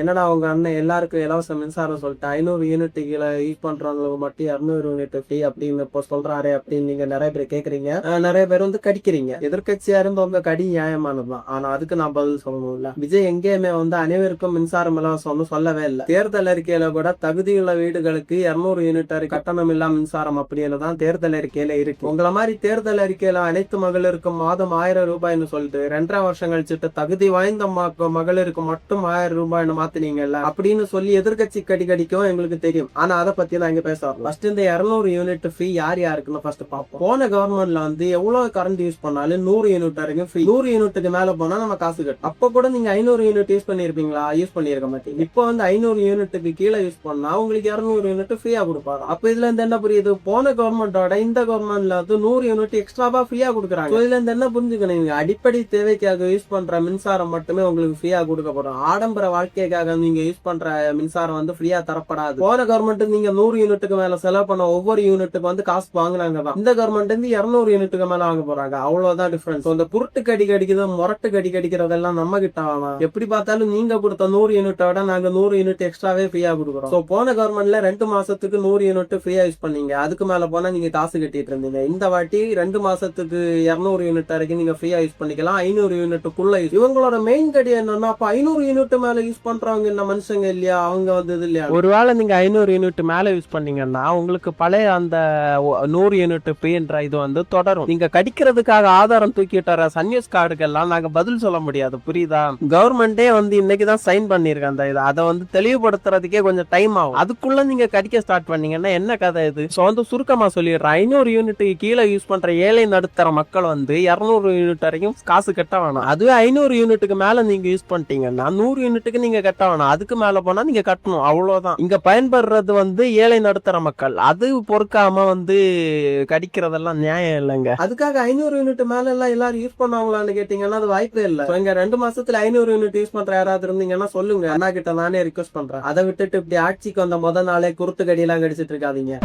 என்னடா உங்க அண்ணன் எல்லாருக்கும் இலவச மின்சாரம் சொல்லிட்டு 500 யூனிட் கீழே யூஸ் பண்றவங்களுக்கு மட்டும் 200 யூனிட் ஃப்ரீ அப்படின்னு இப்போ சொல்றாரு அப்படின்னு நீங்க நிறைய பேர் கேக்குறீங்க. நிறைய பேர் வந்து கடிக்கிறீங்க. எதிர்கட்சியா இருந்து உங்க கடி நியாயமானதுதான். ஆனா அதுக்கு நான் பதில் சொல்லணும்ல. விஜய் எங்கேயுமே வந்து அனைவருக்கும் மின்சாரம் இலவசம்னு சொல்லவே இல்லை. தேர்தல் அறிக்கையில கூட தகுதியுள்ள வீடுகளுக்கு 200 யூனிட் கட்டணம் இல்லா மின்சாரம் அப்படின்னு தான் தேர்தல் அறிக்கையில இருக்கு. உங்களை மாதிரி தேர்தல் அறிக்கையில அனைத்து மகளிருக்கும் மாதம் 1000 ரூபாய்னு சொல்லிட்டு 2.5 வருஷம் கழிச்சுட்டு தகுதி வாய்ந்த மகளிருக்கு மட்டும் 1000 ரூபாய்னு மாத்தினீங்கல்ல அப்படின்னு சொல்லி எதிர்கட்சி கடிக்கும் எங்களுக்கு தெரியும். ஆனா அதை பத்தி நான் இங்க பேச வரல. ஃபர்ஸ்ட் இந்த 200 யூனிட் ஃப்ரீ யார் யாருக்குன்னு ஃபர்ஸ்ட் பார்ப்போம். போன கவர்மெண்ட்ல வந்து எவ்வளவு கரண்ட் யூஸ் பண்ணாலும் 100 யூனிட் வரைக்கும் ஃப்ரீ. 100 யூனிட்டுக்கு மேல போனா நம்ம காசு கட்டணும். அப்ப கூட நீங்க 500 யூனிட் யூஸ் பண்ணிருப்பீங்களா? யூஸ் பண்ணிருக்க மாட்டீங்க. இப்போ வந்து 500 யூனிட்டுக்கு கீழே யூஸ் பண்ணா உங்களுக்கு 200 யூனிட் ஃப்ரீயா கொடுப்பாரு. அப்ப இதுல இருந்து என்ன புரியுது? போன கவர்மெண்டோட இந்த கவர்மெண்ட்ல வந்து 100 யூனிட் எக்ஸ்ட்ராவா ஃப்ரீயா கொடுக்குறாங்க. இதுல இருந்து என்ன புரிஞ்சுக்கணும்? அடிப்படை தேவைக்காக யூஸ் பண்ற மின்சாரம் மட்டுமே உங்களுக்கு ஃப்ரீயா கொடுக்கப்படும். ஆடம்பர வாழ்க்கைக்காக நீங்க யூஸ் பண்ற மின்சாரம் வந்து ஃப்ரீயா தரப்படாது. போன கவர்மெண்ட் நீங்க 100 யூனிட்டுக்கு மேல செலவு பண்ண ஒவ்வொரு யூனிட்டுக்கு வந்து காசு வாங்குறாங்க தான். இந்த கவர்மெண்ட் வந்து 200 யூனிட்டுக்கு மேல வாங்க போறாங்க. அவ்வளவுதான் டிஃபரன்ஸ். இந்த குருட்டு கடிக்கிறது முரட்டு கடிக்கிறதெல்லாம் நம்ம கிட்ட ஆனா எப்படி பார்த்தாலும் நீங்க கொடுத்த 100 யூனிட்டை விட நாங்க 100 யூனிட் எக்ஸ்ட்ராவே ஃப்ரீயா கொடுக்குறோம். சோ போன கவர்மெண்ட்ல 2 மாசத்துக்கு 100 யூனிட் ஃப்ரீயா யூஸ் பண்ணீங்க. அதுக்கு மேல போனா நீங்க காசு கட்டிட்டு இருந்தீங்க. இந்த வாட்டி 2 மாசத்துக்கு 200 யூனிட் வரைக்கும் நீங்க ஃப்ரீயா யூஸ் பண்ணிக்கலாம். 500 யூனிட்டுக்குள்ள இவங்களோட மெயின் கடி என்னன்னா, அப்ப 500 யூனிட் மேல யூஸ் பண்றவங்க என்ன மனுஷங்க இல்லையா? அவங்க வந்து இது இல்லையா? ஒருவேளை நீங்க 500 யூனிட் மேல யூஸ் பண்ணீங்கன்னா உங்களுக்கு பழைய அந்த 100 யூனிட் ஃப்ரீன்ற இது வந்து தொடரும். நீங்க கடிக்கிறதுக்காக ஆதாரம் தூக்கிட்டு வர சன்னியூஸ் கார்டுக்கெல்லாம் நாங்க பதில் சொல்ல முடியாது. புரியுதா? கவர்மெண்டே வந்து இன்னைக்குதான் சைன் பண்ணிருக்க அந்த இதை. அதை வந்து தெளிவுபடுத்துறதுக்கே கொஞ்சம் டைம் ஆகும். அதுக்குள்ள நீங்க கடிக்க ஸ்டார்ட் பண்ணீங்கன்னா என்ன கதை இது? வந்து சுருக்கமா சொல்லிடுறேன். 500 யூனிட்டுக்கு கீழே யூஸ் பண்ற ஏழை நடுத்தர மக்கள் வந்து 200 யூனிட் வரைக்கும் காசு கட்ட வேணாம். அதுவே 500 யூனிட்டுக்கு மேல நீங்க யூஸ் பண்ணிட்டீங்கன்னா 100 யூனிட்டுக்கு நீங்க கட்ட வேணாம். அதுக்கு மேல போனா நீங்க கட்டணும். அவ்வளவுதான். இங்க பயன்படுறது வந்து ஏழை நடுத்தர மக்கள். அது பொறுக்காம வந்து கடிக்கிறதெல்லாம் நியாயம் இல்லைங்க. அதுக்காக 500 யூனிட் மேல எல்லாம் எல்லாரும் யூஸ் பண்ணுவாங்களான்னு கேட்டீங்கன்னா அது வாய்ப்பே இல்லை. இங்க 2 மாசத்துல 500 யூனிட் யூஸ் பண்ற யாராவது இருந்தீங்கன்னா சொல்லுங்க. அண்ணா கிட்ட நானே ரிக்வெஸ்ட் பண்றேன். அதை விட்டுட்டு இப்படி ஆட்சிக்கு வந்த முத நாளே குருட்டு கடி எல்லாம் கடிச்சிட்டு இருக்காதீங்க.